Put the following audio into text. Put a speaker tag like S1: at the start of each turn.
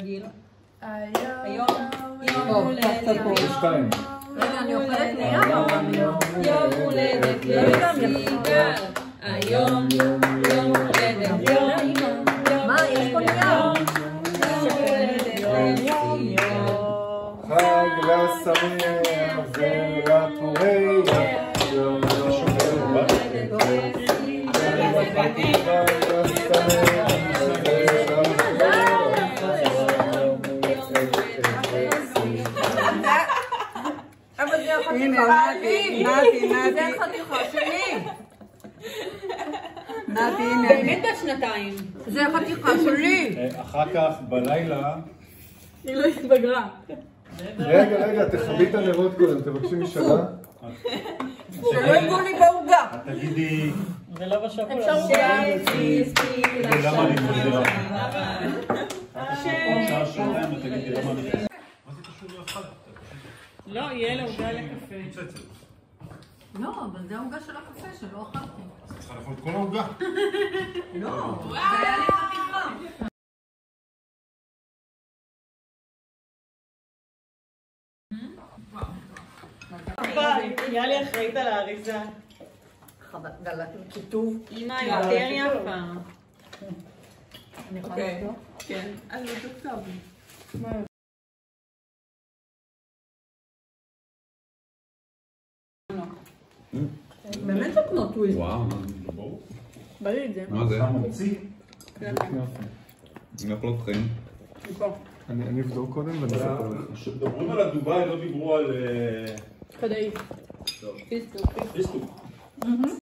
S1: היום יום הולדת
S2: שתיים.
S1: רגע, אני אוכלת נייר. יום הולדת לסיגל. היום יום הולדת יום. מה, יש פה נייר?
S2: חג לשמח ולפורח, יום הולדת
S1: אבל זה החתיכה שלי. זה החתיכה שלי. באמת בת שנתיים. זה החתיכה שלי.
S2: אחר כך בלילה...
S1: היא לא התבגרה.
S2: רגע, תכבי את הנרות קודם, תבקשי משלה.
S1: שלא יגעו לי בעוגה.
S2: תגידי...
S3: זה לא בשבוע.
S1: אפשר
S2: למה אני מוזרה?
S3: שעה שעתיים ותגידי למה אני... מה זה קשור לאחד? לא, יהיה לה עוגה לקפה.
S1: לא, אבל זה העוגה של הקפה שלא אכלתי.
S2: אז צריכה לאכול את כל העוגה.
S1: לא, זה היה לי חתיכה.
S3: יאלי אחראית על האריזה.
S1: כיתוב.
S3: אמא יותר יפה.
S1: אני יכולה לבדוק?
S3: כן. אז זה טוב.
S1: באמת לקנות טוויסט.
S4: וואו,
S3: בא לי את זה.
S4: מה זה?
S2: מוציא.
S4: מאכלות חיים.
S2: אני אבדוק קודם ואני אספר לך.
S5: כשמדברים על הדובאי לא דיברו על...
S3: כדאי.
S5: פיסטוק.